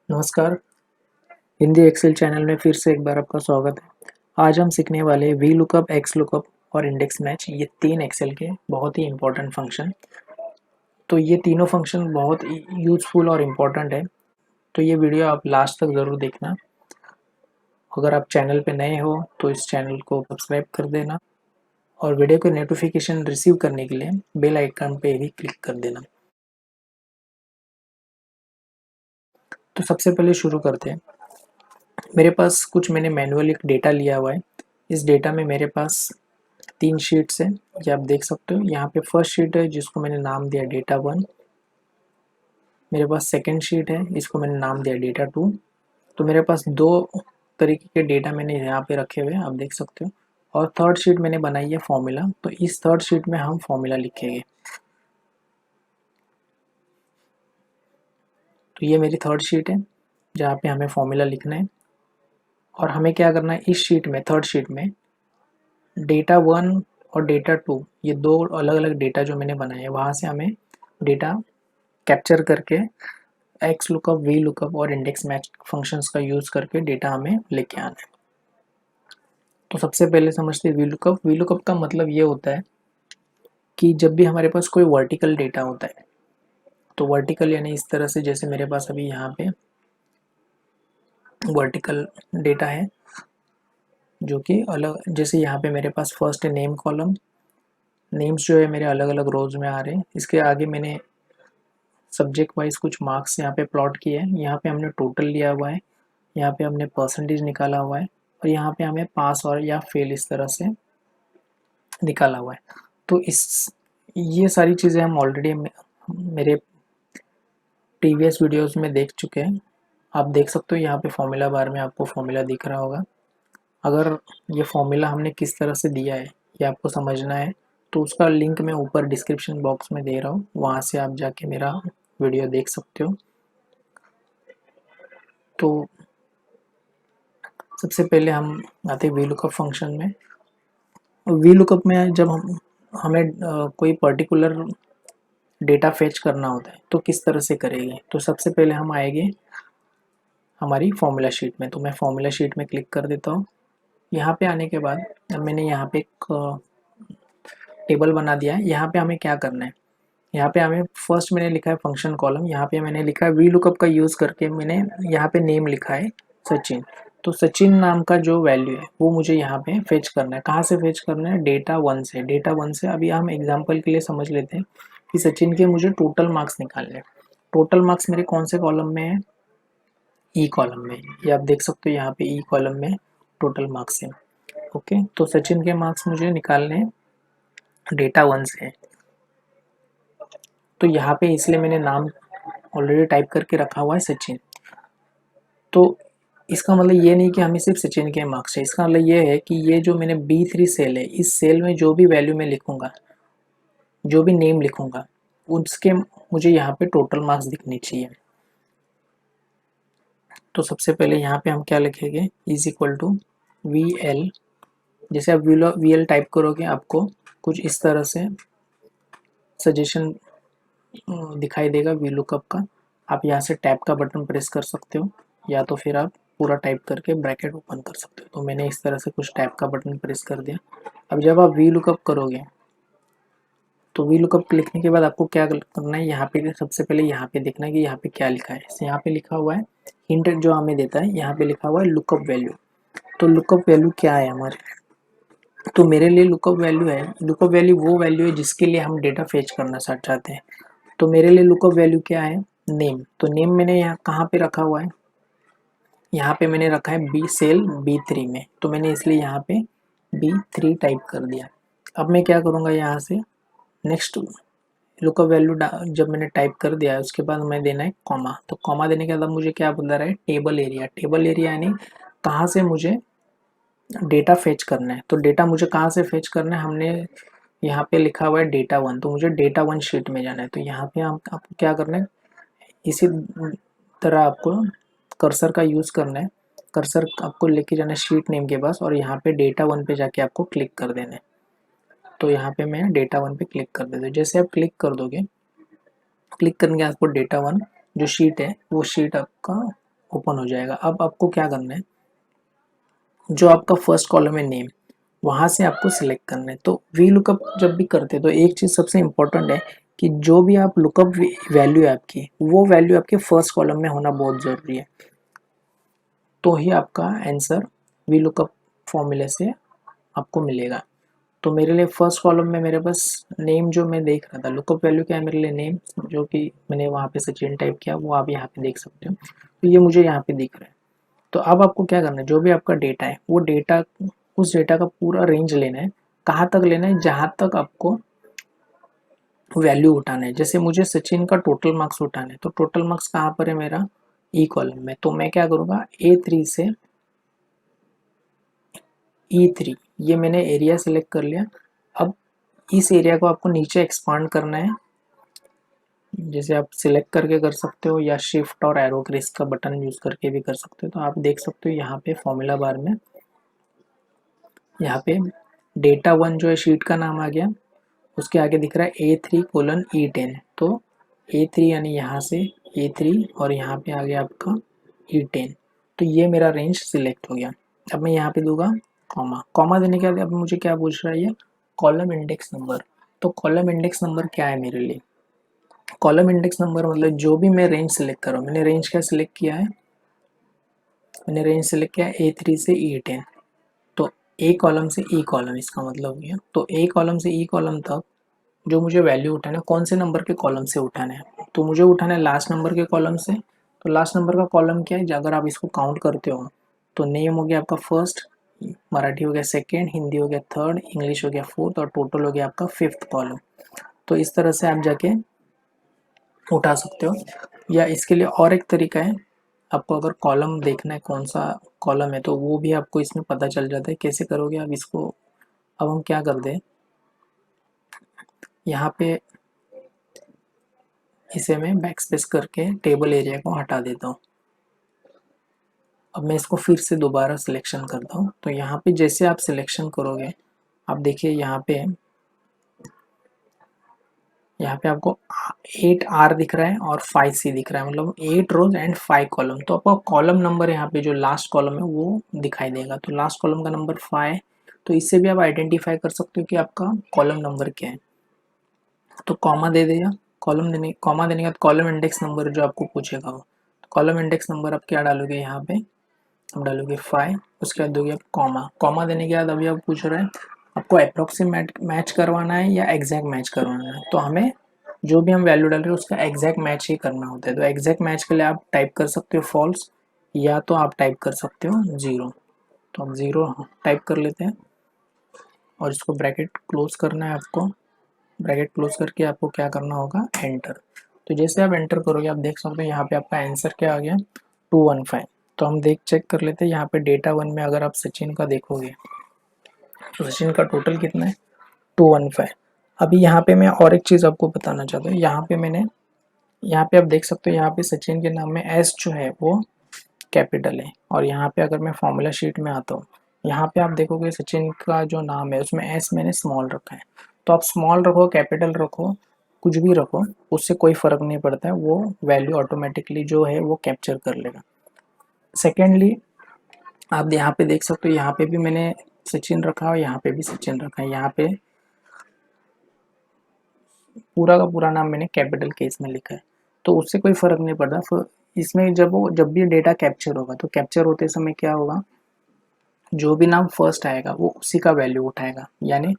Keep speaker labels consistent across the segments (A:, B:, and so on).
A: नमस्कार। Hindi Excel channel में फिर से एक बार आपका स्वागत है। आज हम सीखने वाले वी लुकअप, एक्स लुकअप और इंडेक्स मैच, ये तीन एक्सेल के बहुत ही इंपॉर्टेंट फंक्शन। तो ये तीनों फंक्शन बहुत यूज़फुल और इम्पॉर्टेंट है। तो ये वीडियो आप लास्ट तक ज़रूर देखना। अगर आप चैनल पे नए हो तो इस चैनल को सब्सक्राइब कर देना और वीडियो को नोटिफिकेशन रिसीव करने के लिए बेल आइकन पे भी क्लिक कर देना। तो सबसे पहले शुरू करते हैं। मेरे पास कुछ मैंने मैनुअल एक डेटा लिया हुआ है। इस डेटा में मेरे पास 3 शीट्स हैं, ये आप देख सकते हो। यहाँ पे फर्स्ट शीट है जिसको मैंने नाम दिया डेटा 1। मेरे पास सेकंड शीट है, इसको मैंने नाम दिया डेटा 2। तो मेरे पास 2 तरीके के डेटा मैंने यहाँ पे रखे हुए हैं, आप देख सकते हो। और थर्ड शीट मैंने बनाई है फॉर्मूला, तो इस थर्ड शीट में हम फॉर्मूला लिखेंगे। तो ये मेरी थर्ड शीट है जहाँ पे हमें फॉर्मूला लिखना है। और हमें क्या करना है, इस शीट में, थर्ड शीट में डेटा 1 और डेटा 2, ये 2 अलग अलग डेटा जो मैंने बनाए हैं वहाँ से हमें डेटा कैप्चर करके एक्स लुकअप, वी लुकअप और इंडेक्स मैच फंक्शंस का यूज़ करके डेटा हमें लेके आना है। तो सबसे पहले समझते हैं वी लुकअप। वी लुकअप का मतलब ये होता है कि जब भी हमारे पास कोई वर्टिकल डेटा होता है, तो वर्टिकल यानी इस तरह से, जैसे मेरे पास अभी यहाँ पे वर्टिकल डेटा है जो कि अलग, जैसे यहाँ पे मेरे पास फर्स्ट है नेम कॉलम। नेम्स जो है मेरे अलग अलग रोज में आ रहे हैं। इसके आगे मैंने सब्जेक्ट वाइज कुछ मार्क्स यहाँ पे प्लॉट किए हैं। यहाँ पे हमने टोटल लिया हुआ है, यहाँ पे हमने परसेंटेज निकाला हुआ है और यहाँ पे हमें पास और या फेल इस तरह से निकाला हुआ है। तो इस ये सारी चीज़ें हम ऑलरेडी मेरे प्रीवियस वीडियोस में देख चुके हैं। आप देख सकते हो यहाँ पे फॉर्मूला बार में आपको फॉर्मूला दिख रहा होगा। अगर ये फॉर्मूला हमने किस तरह से दिया है ये आपको समझना है तो उसका लिंक मैं ऊपर डिस्क्रिप्शन बॉक्स में दे रहा हूँ, वहाँ से आप जाके मेरा वीडियो देख सकते हो। तो सबसे पहले हम आते हैं वी लुकअप फंक्शन में। वी लुकअप में जब हमें कोई पर्टिकुलर डेटा फेच करना होता है तो किस तरह से करेंगे। तो सबसे पहले हम आएंगे हमारी फॉर्मूला शीट में। तो मैं फॉर्मूला शीट में क्लिक कर देता हूँ। यहाँ पे आने के बाद मैंने यहाँ पे एक टेबल बना दिया है। यहाँ पे हमें क्या करना है, यहाँ पे हमें फर्स्ट मैंने लिखा है फंक्शन कॉलम। यहाँ पे मैंने लिखा है वी लुकअप का यूज़ करके मैंने यहाँ पे नेम लिखा है सचिन। तो सचिन नाम का जो वैल्यू है वो मुझे यहाँ पे फेच करना है। कहाँ से फेच करना है, डेटा 1 से। डेटा 1 से अभी हम एग्जांपल के लिए समझ लेते हैं कि सचिन के मुझे टोटल मार्क्स निकालने हैं। टोटल मार्क्स मेरे कौन से कॉलम में है, ई कॉलम में। ये आप देख सकते हो यहाँ पे ई कॉलम में टोटल मार्क्स है। ओके, तो सचिन के मार्क्स मुझे निकालने हैं डेटा 1 से। तो यहाँ पे इसलिए मैंने नाम ऑलरेडी टाइप करके रखा हुआ है सचिन। तो इसका मतलब ये नहीं कि हमें सिर्फ सचिन के मार्क्स है। इसका मतलब ये है कि ये जो मैंने B3 सेल है, इस सेल में जो भी वैल्यू मैं लिखूंगा, जो भी नेम लिखूंगा, उसके मुझे यहाँ पे टोटल मार्क्स दिखनी चाहिए। तो सबसे पहले यहाँ पे हम क्या लिखेंगे, इज इक्वल टू VL। जैसे आप VL टाइप करोगे आपको कुछ इस तरह से सजेशन दिखाई देगा वी लुकअप का। आप यहाँ से टैब का बटन प्रेस कर सकते हो या तो फिर आप पूरा टाइप करके ब्रैकेट ओपन कर सकते हो। तो मैंने इस तरह से कुछ टैब का बटन प्रेस कर दिया। अब जब आप वी लुकअप करोगे तो वी लुकअप लिखने के बाद आपको क्या करना है, यहाँ पे सबसे पहले यहाँ पे देखना है कि यहाँ पे क्या लिखा है। यहाँ पे लिखा हुआ है हिंट जो हमें देता है, यहाँ पे लिखा हुआ है लुकअप वैल्यू। तो लुकअप वैल्यू क्या है हमारे, तो मेरे लिए लुकअप वैल्यू है, लुकअप वैल्यू वो वैल्यू है जिसके लिए हम डेटा फेच करना चाहते हैं। तो मेरे लिए लुकअप वैल्यू क्या है, नेम। तो नेम मैंने यहाँ कहाँ पे रखा हुआ है, यहाँ पे मैंने रखा है सेल B3 में। तो मैंने इसलिए यहाँ पे B3 टाइप कर दिया। अब मैं क्या करूँगा, यहाँ से नेक्स्ट लुकअप वैल्यू जब मैंने टाइप कर दिया है उसके बाद हमें देना है कॉमा। तो कॉमा देने के बाद मुझे क्या बता रहा है, टेबल एरिया। टेबल एरिया यानी कहाँ से मुझे डेटा फेच करना है। तो डेटा मुझे कहाँ से फेच करना है, हमने यहाँ पे लिखा हुआ है डेटा 1, तो मुझे डेटा 1 शीट में जाना है। तो यहाँ पे हम आपको क्या करना है, इसी तरह आपको कर्सर का यूज़ करना है। कर्सर आपको लेके जाना है शीट नेम के पास और यहाँ पे डेटा 1 पे जाके आपको क्लिक कर देना है। तो यहाँ पे मैं डेटा 1 पे क्लिक कर देता हूँ। जैसे आप क्लिक कर दोगे, क्लिक करने के आपको डेटा 1 जो शीट है वो शीट आपका ओपन हो जाएगा। अब आपको क्या करना है, जो आपका फर्स्ट कॉलम है नेम, वहाँ से आपको सिलेक्ट करना है। तो वी लुकअप जब भी करते हैं तो एक चीज़ सबसे इम्पोर्टेंट है कि जो भी आप लुकअप वैल्यू है आपकी, वो वैल्यू आपके फर्स्ट कॉलम में होना बहुत ज़रूरी है, तो ही आपका आंसर वी लुकअप फॉर्मूले से आपको मिलेगा। तो मेरे लिए फर्स्ट कॉलम में मेरे पास नेम जो मैं देख रहा था, लुकअप वैल्यू क्या है मेरे लिए, नेम, जो कि मैंने वहाँ पे सचिन टाइप किया, वो आप यहाँ पे देख सकते हो। तो ये मुझे यहाँ पे दिख रहा है। तो अब आपको क्या करना है, जो भी आपका डेटा है वो डेटा, उस डेटा का पूरा रेंज लेना है। कहाँ तक लेना है, जहाँ तक आपको वैल्यू उठाना है। जैसे मुझे सचिन का टोटल मार्क्स उठाना है, तो टोटल मार्क्स कहाँ पर है मेरा, ई कॉलम में। तो मैं क्या करूँगा, A3 से E3, ये मैंने एरिया सेलेक्ट कर लिया। अब इस एरिया को आपको नीचे एक्सपांड करना है। जैसे आप सिलेक्ट करके कर सकते हो, या शिफ्ट और एरो क्रिस का बटन यूज़ करके भी कर सकते हो। तो आप देख सकते हो यहाँ पे फॉर्मूला बार में, यहाँ पे डेटा 1 जो है शीट का नाम आ गया, उसके आगे दिख रहा है A3:E10। तो A3 यानी यहाँ से A3 और यहाँ पे आ गया आपका E10। तो ये मेरा रेंज सिलेक्ट हो गया। अब मैं यहाँ पे दूंगा कॉमा। कॉमा देने के बाद अब मुझे क्या पूछ रहा है ये, कॉलम इंडेक्स नंबर। तो कॉलम इंडेक्स नंबर क्या है मेरे लिए, कॉलम इंडेक्स नंबर मतलब जो भी मैं रेंज सेलेक्ट कर रहा हूँ, मैंने रेंज क्या सिलेक्ट किया है, मैंने रेंज सेलेक्ट किया है A3 से E10। तो ए कॉलम से ई कॉलम, इसका मतलब हो गया। तो ए कॉलम से ई कॉलम तक जो मुझे वैल्यू उठाना है, कौन से नंबर के कॉलम से उठाना है, तो मुझे उठाना है लास्ट नंबर के कॉलम से। तो लास्ट नंबर का कॉलम क्या है, अगर आप इसको काउंट करते हो तो नेम हो गया आपका फर्स्ट, मराठी हो गया सेकेंड, हिंदी हो गया थर्ड, इंग्लिश हो गया फोर्थ, और टोटल हो गया आपका फिफ्थ कॉलम। तो इस तरह से आप जाके उठा सकते हो। या इसके लिए और एक तरीका है, आपको अगर कॉलम देखना है कौन सा कॉलम है, तो वो भी आपको इसमें पता चल जाता है। कैसे करोगे आप इसको, अब हम क्या कर दें, यहाँ पे इसे मैं बैक स्पेस करके टेबल एरिया को हटा देता हूँ। अब मैं इसको फिर से दोबारा सिलेक्शन करता हूँ। तो यहाँ पे जैसे आप सिलेक्शन करोगे, आप देखिए यहाँ पे आपको 8R दिख रहा है और 5C दिख रहा है, मतलब 8 रोज एंड 5 कॉलम। तो आपका कॉलम नंबर यहाँ पे जो लास्ट कॉलम है वो दिखाई देगा। तो लास्ट कॉलम का नंबर 5, तो इससे भी आप आइडेंटिफाई कर सकते हो कि आपका कॉलम नंबर क्या है। तो कॉमा दे दिया, कॉमा देने के बाद कॉलम इंडेक्स नंबर जो आपको पूछेगा वो, कॉलम इंडेक्स नंबर आप क्या डालोगे, यहाँ पे आप डालोगे 5, उसके बाद दोगे आप कॉमा। कॉमा देने के बाद अभी आप पूछ रहे हैं आपको अप्रोक्सीमेट मैच करवाना है या एग्जैक्ट मैच करवाना है। तो हमें जो भी हम वैल्यू डाल रहे हैं उसका एग्जैक्ट मैच ही करना होता है। तो एग्जैक्ट मैच के लिए आप टाइप कर सकते हो फॉल्स, या तो आप टाइप कर सकते हो 0। तो हम 0 टाइप कर लेते हैं और इसको ब्रैकेट क्लोज करना है आपको। ब्रैकेट क्लोज करके आपको क्या करना होगा, एंटर। तो जैसे आप एंटर करोगे आप देख सकते हो यहाँ पे आपका आंसर क्या आ गया, 215। तो हम चेक कर लेते हैं यहाँ पे डेटा 1 में अगर आप सचिन का देखोगे तो सचिन का टोटल कितना है, 215। अभी यहाँ पे मैं और एक चीज़ आपको बताना चाहता हूँ। यहाँ पे आप देख सकते हो, यहाँ पे सचिन के नाम में एस जो है वो कैपिटल है। और यहाँ पे अगर मैं फॉर्मूला शीट में आता हूँ, यहाँ पे आप देखोगे सचिन का जो नाम है उसमें एस मैंने स्मॉल रखा है। तो आप स्मॉल रखो, कैपिटल रखो, कुछ भी रखो, उससे कोई फ़र्क नहीं पड़ता है, वो वैल्यू ऑटोमेटिकली जो है वो कैप्चर कर लेगा। सेकेंडली आप यहाँ पे देख सकते हो, यहाँ पे भी मैंने सचिन रखा है और यहाँ पे भी सचिन रखा है। यहाँ पे पूरा का पूरा नाम मैंने कैपिटल केस में लिखा है, तो उससे कोई फ़र्क नहीं पड़ता। फिर इसमें जब भी डेटा कैप्चर होगा तो कैप्चर होते समय क्या होगा, जो भी नाम फर्स्ट आएगा वो उसी का वैल्यू उठाएगा। यानी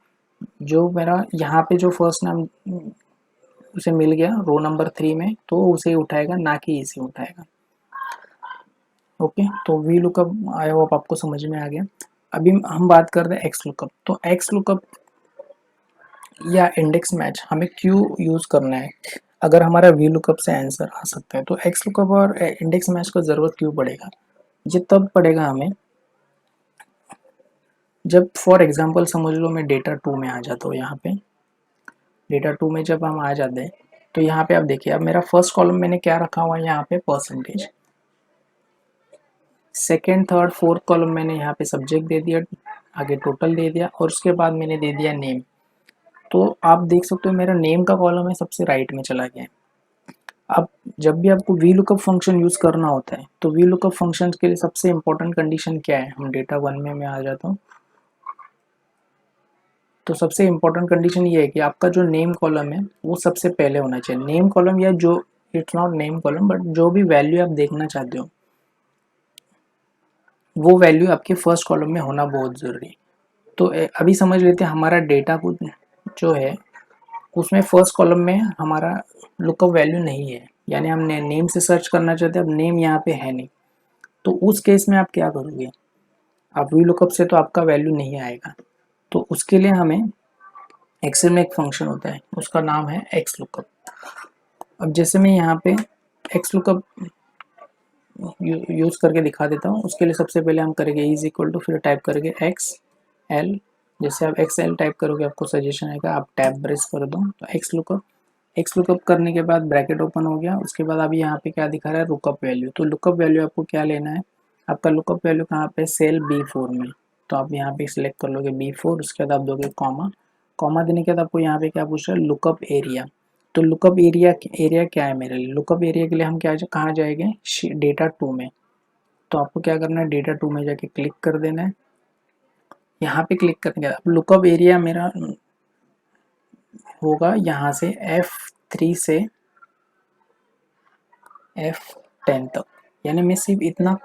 A: जो मेरा यहाँ पे जो फर्स्ट नाम उसे मिल गया रो नंबर 3 में, तो उसे ही उठाएगा, ना कि इसे उठाएगा। ओके, तो वी लुकअप आई होप आपको समझ में आ गया। अभी हम बात कर रहे हैं एक्स लुकअप। तो एक्स लुकअप या इंडेक्स मैच हमें क्यों यूज़ करना है, अगर हमारा वी लुकअप से आंसर आ सकता है तो एक्स लुकअप और इंडेक्स मैच का ज़रूरत क्यों पड़ेगा। ये तब पड़ेगा हमें जब फॉर एग्जांपल समझ लो मैं डेटा 2 में आ जाता हूँ। यहाँ पे डेटा 2 में जब हम आ जाते हैं तो यहाँ पे आप देखिए, अब मेरा फर्स्ट कॉलम मैंने क्या रखा हुआ है, यहाँ पे percentage. Second third fourth column मैंने यहाँ पे सब्जेक्ट दे दिया, आगे टोटल दे दिया, और उसके बाद मैंने दे दिया नेम। तो आप देख सकते हो मेरा नेम का कॉलम है सबसे राइट में चला गया है। अब जब भी आपको वी लुकअप फंक्शन यूज़ करना होता है तो वी लुकअप फंक्शन के लिए सबसे इम्पोर्टेंट कंडीशन क्या है, हम डेटा वन में मैं आ जाता हूँ। तो सबसे इम्पोर्टेंट कंडीशन ये है कि आपका जो नेम कॉलम है वो सबसे पहले होना चाहिए। नेम कॉलम या जो, it's not name column but जो भी वैल्यू आप देखना चाहते हो वो वैल्यू आपके फर्स्ट कॉलम में होना बहुत ज़रूरी है। तो अभी समझ लेते हैं हमारा डेटा को जो है उसमें फर्स्ट कॉलम में हमारा लुकअप वैल्यू नहीं है, यानी हम नेम से सर्च करना चाहते हैं, अब नेम यहाँ पे है नहीं। तो उस केस में आप क्या करोगे, आप वी लुकअप से तो आपका वैल्यू नहीं आएगा। तो उसके लिए हमें एक्सेल में एक फंक्शन होता है, उसका नाम है एक्स लुकअप। अब जैसे मैं यहाँ पे एक्स लुकअप यूज़ करके दिखा देता हूँ। उसके लिए सबसे पहले हम करेंगे इज इक्वल टू, फिर टाइप करेंगे एक्स एल। जैसे आप एक्स एल टाइप करोगे आपको सजेशन आएगा, आप टैब प्रेस कर दो तो एक्स लुकअप करने के बाद ब्रैकेट ओपन हो गया। उसके बाद अभी यहाँ पे क्या दिखा रहा है, लुकअप वैल्यू। तो लुकअप वैल्यू आपको क्या लेना है, आपका लुकअप वैल्यू कहाँ पे, सेल B4 में। तो आप यहाँ पे सिलेक्ट कर लोगे B4, उसके बाद आप दोगे कॉमा। कॉमा देने के बाद आपको यहाँ पे क्या पूछ रहा है, लुकअप एरिया। तो लुकअप एरिया एरिया क्या है मेरे लिए, लुकअप एरिया के लिए हम क्या कहाँ जाएंगे, डेटा 2 में। तो आपको क्या करना है, डेटा 2 में जाके क्लिक कर देना है। यहाँ पे क्लिक करने के बाद लुकअप एरिया मेरा होगा यहाँ से F3 से F10 तक, यानी मैं सिर्फ इतना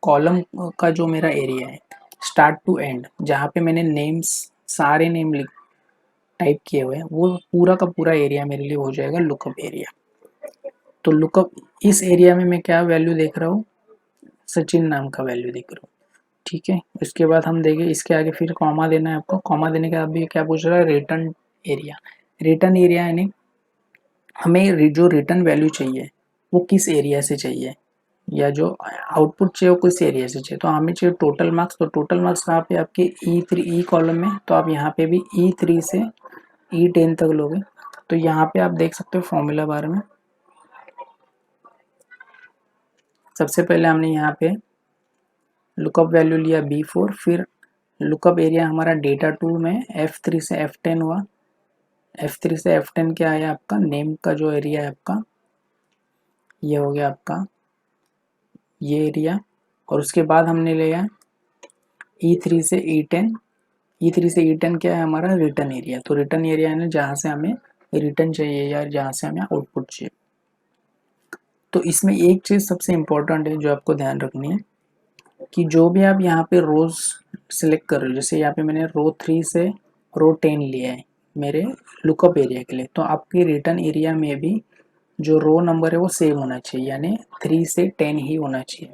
A: कॉलम का जो मेरा एरिया है स्टार्ट टू एंड, जहाँ पे मैंने नेम्स सारे नेम टाइप किए हुए हैं, वो पूरा का पूरा एरिया मेरे लिए हो जाएगा लुकअप एरिया। तो लुकअप इस एरिया में मैं क्या वैल्यू देख रहा हूँ, सचिन नाम का वैल्यू देख रहा हूँ। ठीक है, इसके बाद हम देंगे इसके आगे फिर कॉमा देना है आपको। कॉमा देने के बाद भी क्या पूछ रहा है, रिटर्न एरिया। रिटर्न एरिया यानी हमें जो रिटर्न वैल्यू चाहिए वो किस एरिया से चाहिए, या जो आउटपुट चाहिए वो किस एरिया से चाहिए। तो हमें चाहिए टोटल मार्क्स। तो टोटल मार्क्स कहाँ पे, आपके ई कॉलम में। तो आप यहाँ पे भी E3 से E10 तक लोगे। तो यहाँ पे आप देख सकते हो फॉर्मूला बार में सबसे पहले हमने यहाँ पे लुकअप वैल्यू लिया B4, फिर लुकअप एरिया हमारा डेटा 2 में F3 से F10 हुआ। F3 से F10 क्या आया, आपका नेम का जो एरिया है आपका ये हो गया आपका ये एरिया। और उसके बाद हमने लिया E3 से E10। E3 से E10 क्या है, हमारा रिटर्न एरिया। तो रिटर्न एरिया है ना, जहाँ से हमें रिटर्न चाहिए या जहाँ से हमें आउटपुट चाहिए। तो इसमें एक चीज़ सबसे इम्पोर्टेंट है जो आपको ध्यान रखनी है, कि जो भी आप यहाँ पे रोज सिलेक्ट कर रहे हो, जैसे यहाँ पे मैंने रो 3 से रो 10 लिया है मेरे लुकअप एरिया के लिए, तो आपके रिटर्न एरिया में भी जो रो नंबर है वो सेम होना चाहिए, यानी 3 से 10 ही होना चाहिए।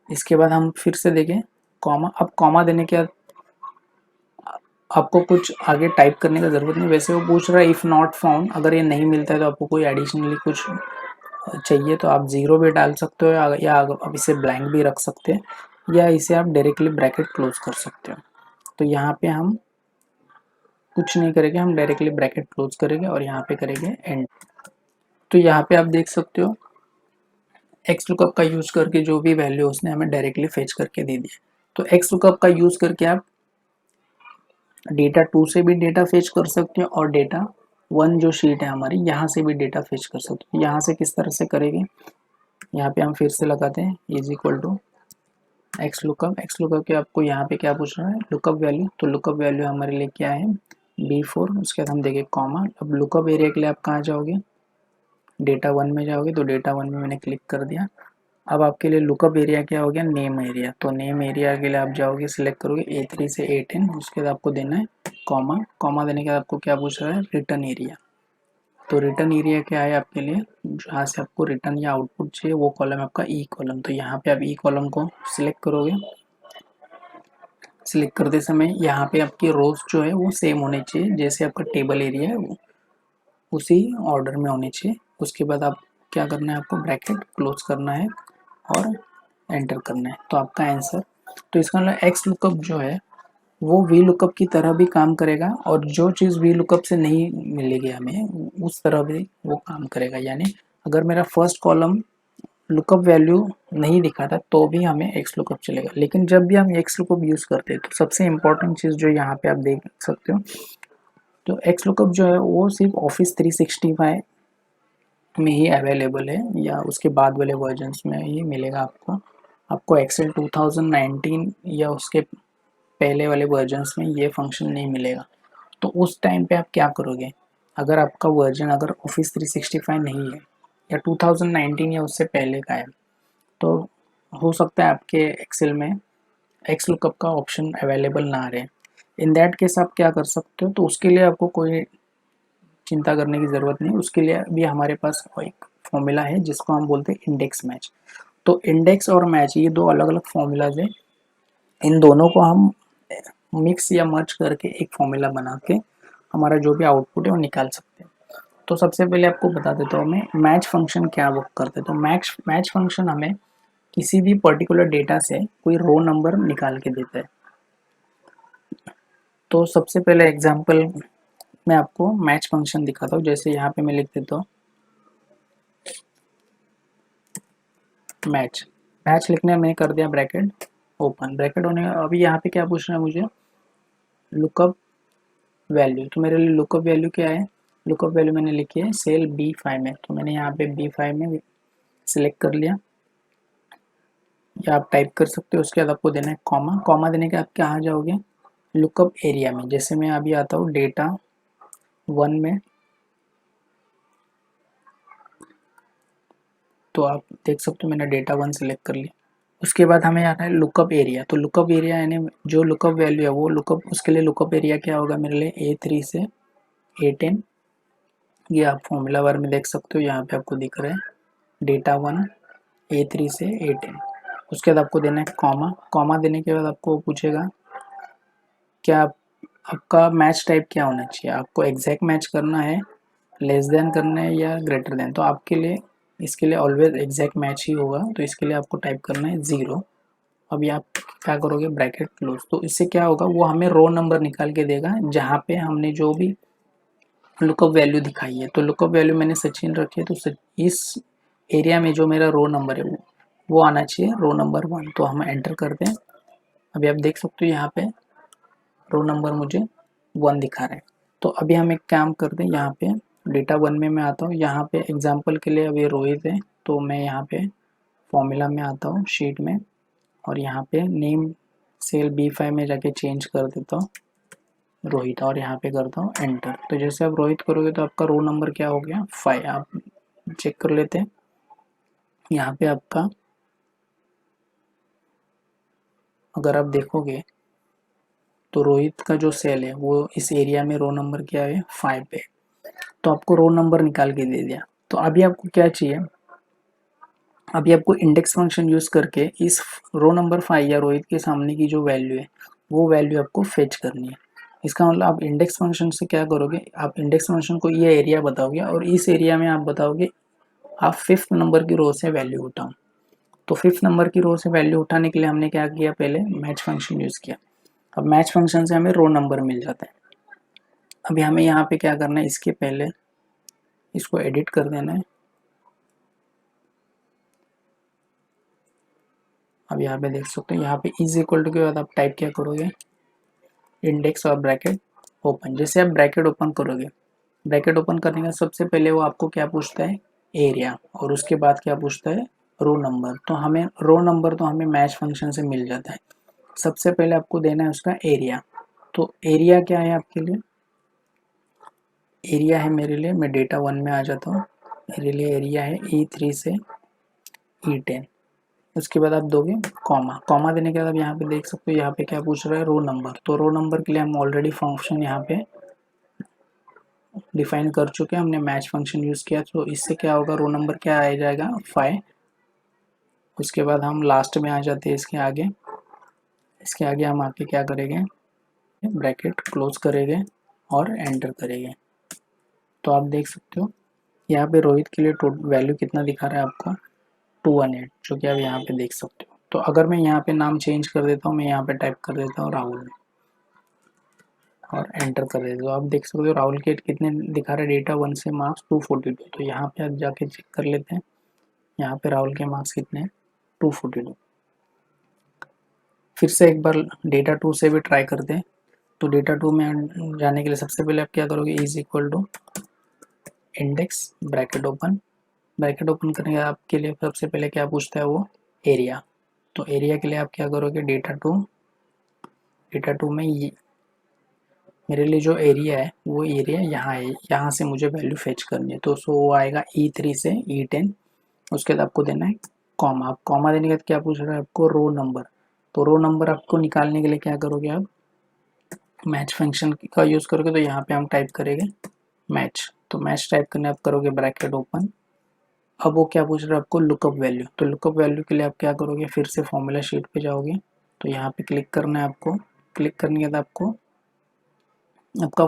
A: इसके बाद हम फिर से देखें कॉमा। अब कॉमा देने के बाद आपको कुछ आगे टाइप करने का ज़रूरत नहीं, वैसे वो पूछ रहा है इफ़ नॉट फाउंड, अगर ये नहीं मिलता है तो आपको कोई एडिशनली कुछ चाहिए तो आप ज़ीरो भी डाल सकते हो, या आप इसे ब्लैंक भी रख सकते हैं, या इसे आप डायरेक्टली ब्रैकेट क्लोज कर सकते हो। तो यहाँ पे हम कुछ नहीं करेंगे, हम डायरेक्टली ब्रैकेट क्लोज करेंगे और यहाँ पे करेंगे एंड। तो यहाँ पे आप देख सकते हो एक्स लुकअप का यूज़ करके जो भी वैल्यू उसने हमें डायरेक्टली फेच करके दे दिया। तो एक्स लुकअप का यूज़ करके आप डेटा 2 से भी डेटा फेच कर सकते हो, और डेटा 1 जो शीट है हमारी यहाँ से भी डेटा फेच कर सकते हो। यहाँ से किस तरह से करेंगे, यहाँ पे हम फिर से लगाते हैं is equal to x lookup के आपको यहाँ पे क्या पूछ रहा है, लुकअप वैल्यू। तो लुकअप वैल्यू हमारे लिए क्या है, B4। उसके बाद हम देंगे कॉमा। अब लुकअप एरिया के लिए आप कहाँ जाओगे, डेटा 1 में जाओगे। तो डेटा 1 में मैंने क्लिक कर दिया। अब आपके लिए लुकअप एरिया क्या हो गया, नेम एरिया। तो नेम एरिया के लिए आप जाओगे, सिलेक्ट करोगे A3 से A10। उसके बाद आपको देना है कॉमा। कॉमा देने के बाद आपको क्या पूछ रहा है, रिटर्न एरिया। तो रिटर्न एरिया क्या है आपके लिए, जहाँ से आपको रिटर्न या आउटपुट चाहिए वो कॉलम आपका ई कॉलम। तो यहाँ पे आप ई कॉलम को सिलेक्ट करोगे। सिलेक्ट करते समय यहाँ पे आपकी रोज जो है वो सेम होने चाहिए, जैसे आपका टेबल एरिया है उसी ऑर्डर में होने चाहिए। उसके बाद आप क्या करना है, आपको ब्रैकेट क्लोज करना है और एंटर करना है। तो आपका आंसर, तो इसका मतलब एक्स लुकअप जो है वो वी लुकअप की तरह भी काम करेगा, और जो चीज़ वी लुकअप से नहीं मिलेगी हमें उस तरह भी वो काम करेगा। यानी अगर मेरा फर्स्ट कॉलम लुकअप वैल्यू नहीं दिखाता तो भी हमें एक्स लुकअप चलेगा। लेकिन जब भी हम एक्स लुकअप यूज़ करते हैं तो सबसे इम्पोर्टेंट चीज़ जो यहाँ पे आप देख सकते हो, तो एक्स लुकअप जो है वो सिर्फ ऑफिस 365 में ही अवेलेबल है या उसके बाद वाले वर्जन्स में ही मिलेगा आपको। आपको एक्सेल 2019 या उसके पहले वाले वर्जन्स में ये फंक्शन नहीं मिलेगा। तो उस टाइम पे आप क्या करोगे, अगर आपका वर्जन अगर ऑफिस 365 नहीं है या 2019 या उससे पहले का है, तो हो सकता है आपके एक्सेल में एक्स लुकअप का ऑप्शन अवेलेबल ना रहे। इन दैट केस आप क्या कर सकते हो, तो उसके लिए आपको कोई चिंता करने की ज़रूरत नहीं। उसके लिए भी हमारे पास एक फॉर्मूला है जिसको हम बोलते हैं इंडेक्स मैच। तो इंडेक्स और मैच ये दो अलग अलग फॉर्मूलाज है, इन दोनों को हम मिक्स या मर्ज करके एक फॉर्मूला बना के हमारा जो भी आउटपुट है वो निकाल सकते हैं। तो सबसे पहले आपको बता देता हूँ मैं मैच फंक्शन क्या वर्क करते हैं। तो मैच फंक्शन हमें किसी भी पर्टिकुलर डेटा से कोई रो नंबर निकाल के देता है। तो सबसे पहले एग्जांपल मैं आपको मैच फंक्शन दिखाता हूँ। जैसे यहाँ पे मैं लिख देता हूँ मैच। मैच लिखने में कर दिया ब्रैकेट ओपन, ब्रैकेट होने अभी यहाँ पे क्या पूछना है मुझे, लुकअप वैल्यू। तो मेरे लिए लुकअप वैल्यू क्या है, लुकअप वैल्यू मैंने लिखी है सेल B5 में। तो मैंने यहाँ पे B5 में सिलेक्ट कर लिया, या आप टाइप कर सकते हो। उसके बाद आपको देना है कॉमा, कॉमा देने के आप कहाँ जाओगे, लुकअप एरिया में। जैसे मैं अभी आता हूँ डेटा 1 में, तो आप देख सकते हो मैंने डेटा 1 सेलेक्ट कर लिया। उसके बाद हमें आना है लुकअप एरिया। तो लुकअप एरिया यानी जो लुकअप वैल्यू है वो लुकअप, उसके लिए लुकअप एरिया क्या होगा मेरे लिए A3 से A10। ये आप फॉर्मूला बार में देख सकते हो, यहाँ पे आपको दिख रहा है डेटा 1 A3 से A10। उसके बाद आपको देना है कॉमा, कॉमा देने के बाद आपको पूछेगा क्या आपका मैच टाइप क्या होना चाहिए, आपको एग्जैक्ट मैच करना है, लेस देन करना है या ग्रेटर देन। तो आपके लिए इसके लिए ऑलवेज एग्जैक्ट मैच ही होगा, तो इसके लिए आपको टाइप करना है 0। अभी आप क्या करोगे ब्रैकेट क्लोज। तो इससे क्या होगा, वो हमें रो नंबर निकाल के देगा जहाँ पे हमने जो भी लुकअप वैल्यू दिखाई है। तो लुकअप वैल्यू मैंने सचिन रखी है, तो इस एरिया में जो मेरा रो नंबर है वो आना चाहिए रो नंबर 1। तो हम एंटर करते हैं। अभी आप देख सकते हो यहाँ पे रो नंबर मुझे 1 दिखा रहा है। तो अभी हम एक काम करते हैं, यहाँ पे डेटा 1 में मैं आता हूँ। यहाँ पे एग्जाम्पल के लिए अभी रोहित है, तो मैं यहाँ पे फॉर्मूला में आता हूँ शीट में, और यहाँ पे नेम सेल B5 में जाके चेंज कर देता हूँ रोहित, और यहाँ पे करता हूँ एंटर। तो जैसे आप रोहित करोगे तो आपका रो नंबर क्या हो गया 5। आप चेक कर लेते हैं यहाँ पे आपका, अगर आप देखोगे तो रोहित का जो सेल है वो इस एरिया में रो नंबर क्या है 5 पे। तो आपको रो नंबर निकाल के दे दिया। तो अभी आपको क्या चाहिए, अभी आपको इंडेक्स फंक्शन यूज करके इस रो नंबर 5 या रोहित के सामने की जो वैल्यू है वो वैल्यू आपको फेच करनी है। इसका मतलब आप इंडेक्स फंक्शन से क्या करोगे, आप इंडेक्स फंक्शन को ये एरिया बताओगे और इस एरिया में आप बताओगे आप 5th नंबर की रो से वैल्यू उठाओ। तो 5th नंबर की रो से वैल्यू उठाने के लिए हमने क्या किया, पहले मैच फंक्शन यूज किया। अब मैच फंक्शन से हमें रो नंबर मिल जाता है। अभी हमें यहाँ पे क्या करना है, इसके पहले इसको एडिट कर देना है। अब यहाँ पे देख सकते हो, यहाँ पे इज इक्वल टू के बाद आप टाइप क्या करोगे, इंडेक्स और ब्रैकेट ओपन। जैसे आप ब्रैकेट ओपन करोगे, ब्रैकेट ओपन करने का सबसे पहले वो आपको क्या पूछता है, एरिया, और उसके बाद क्या पूछता है, रो नंबर। तो हमें रो नंबर तो हमें मैच फंक्शन से मिल जाता है। सबसे पहले आपको देना है उसका एरिया। तो एरिया क्या है आपके लिए, एरिया है मेरे लिए, मैं डेटा 1 में आ जाता हूँ। मेरे लिए एरिया है E3 से E10। उसके बाद आप दोगे कॉमा, कॉमा देने के बाद आप यहाँ पे देख सकते हो यहाँ पे क्या पूछ रहा है, रो नंबर। तो रो नंबर के लिए हम ऑलरेडी फंक्शन यहाँ पे डिफाइन कर चुके हैं, हमने मैच फंक्शन यूज किया। तो इससे क्या होगा, रो नंबर क्या आ जाएगा 5। उसके बाद हम लास्ट में आ जाते हैं इसके आगे, इसके आगे हम आके क्या करेंगे, ब्रैकेट क्लोज करेंगे और एंटर करेंगे। तो आप देख सकते हो यहाँ पे रोहित के लिए वैल्यू कितना दिखा रहा है आपको 218, जो कि आप यहाँ पे देख सकते हो। तो अगर मैं यहाँ पे नाम चेंज कर देता हूँ, मैं यहाँ पे टाइप कर देता हूँ राहुल और एंटर कर देता हूँ। आप देख सकते हो राहुल के कितने दिखा रहे हैं, डेटा 1 से मार्क्स 242। तो यहाँ पे आप जाके चेक कर लेते हैं, यहाँ पे राहुल के मार्क्स कितने हैं 242। फिर से एक बार डेटा 2 से भी ट्राई करते हैं। तो डेटा 2 में जाने के लिए सबसे पहले आप क्या करोगे, is equal to index bracket open bracket open करने आपके लिए सबसे पहले क्या पूछता है वो एरिया। तो एरिया के लिए आप क्या करोगे, डेटा टू में ये मेरे लिए जो एरिया है वो एरिया यहाँ है, यहाँ से मुझे वैल्यू फेच करनी है। तो सो वो आएगा E3 से E10। उसके बाद आपको देना है कॉमा। आप कॉमा देने के बाद क्या पूछ रहा है आपको, रो नंबर। तो रो नंबर आपको निकालने के लिए क्या करोगे आप, मैच फंक्शन का यूज़ करोगे। तो यहाँ पे हम टाइप करेंगे मैच। तो मैच टाइप करने आप करोगे ब्रैकेट ओपन। अब वो क्या पूछ रहा है आपको, लुकअप वैल्यू। तो लुकअप वैल्यू के लिए आप क्या करोगे, फिर से फॉर्मूला शीट पे जाओगे। तो यहाँ पे क्लिक करना है आपको। क्लिक करने के बाद आपको आपका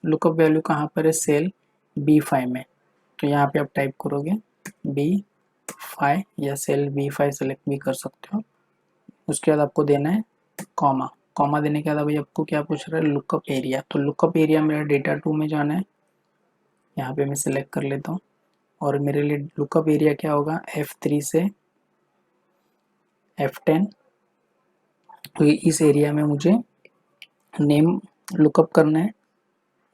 A: लुकअप वैल्यू कहाँ पर है, सेल B5 में। तो यहाँ पे आप टाइप करोगे B5 या सेल B5 सेलेक्ट भी कर सकते हो। उसके बाद आपको देना है कॉमा। कॉमा देने के बाद अभी आपको क्या पूछ रहा है, लुकअप एरिया। तो लुकअप एरिया मेरा डेटा टू में जाना है। यहाँ पे मैं सिलेक्ट कर लेता हूँ और मेरे लिए लुकअप एरिया क्या होगा, F3 से F10। तो इस एरिया में मुझे नेम लुकअप करना है।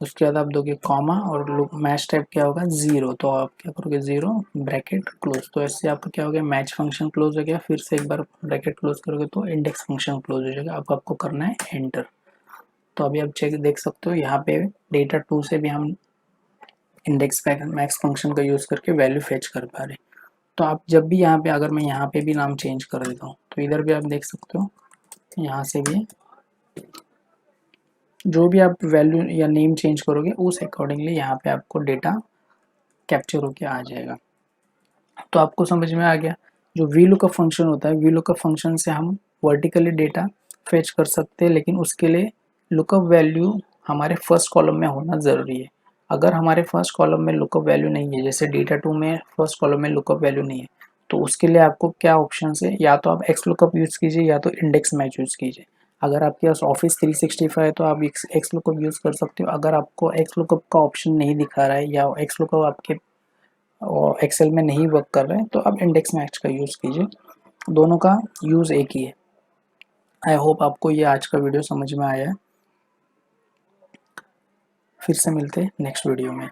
A: उसके बाद आप दोगे कॉमा और मैच टाइप क्या होगा, ज़ीरो। तो आप क्या करोगे, ज़ीरो ब्रैकेट क्लोज। तो ऐसे आपका क्या हो गया, मैच फंक्शन क्लोज हो गया। फिर से एक बार ब्रैकेट क्लोज करोगे तो इंडेक्स फंक्शन क्लोज हो जाएगा। अब आपको करना है एंटर। तो अभी आप चेक देख सकते हो यहाँ पे डेटा टू से भी हम इंडेक्स मैक्स फंक्शन का यूज़ करके वैल्यू फेच कर पा रहे। तो आप जब भी यहाँ पे, अगर मैं यहाँ पे भी नाम चेंज कर देता हूँ तो इधर भी आप देख सकते हो, यहाँ से भी जो भी आप वैल्यू या नेम चेंज करोगे उस अकॉर्डिंगली यहाँ पे आपको डेटा कैप्चर होके आ जाएगा। तो आपको समझ में आ गया। जो वी लुकअप फंक्शन होता है, वी लुकअप फंक्शन से हम वर्टिकली डेटा फेच कर सकते हैं, लेकिन उसके लिए लुकअप वैल्यू हमारे फर्स्ट कॉलम में होना ज़रूरी है। अगर हमारे फर्स्ट कॉलम में लुकअप वैल्यू नहीं है, जैसे डेटा टू में फर्स्ट कॉलम में लुकअप वैल्यू नहीं है, तो उसके लिए आपको क्या ऑप्शन है, या तो आप एक्स लुकअप यूज़ कीजिए या तो इंडेक्स मैच यूज़ कीजिए। अगर आपके पास ऑफिस 365 है तो आप एक्स लुकअप यूज़ कर सकते हो। अगर आपको एक्स लुकअप का ऑप्शन नहीं दिखा रहा है या एक्स लुकअप आपके और एक्सेल में नहीं वर्क कर रहे हैं तो आप इंडेक्स मैच का यूज़ कीजिए। दोनों का यूज़ एक ही है। आई होप आपको ये आज का वीडियो समझ में आया है। फिर से मिलते हैं नेक्स्ट वीडियो में।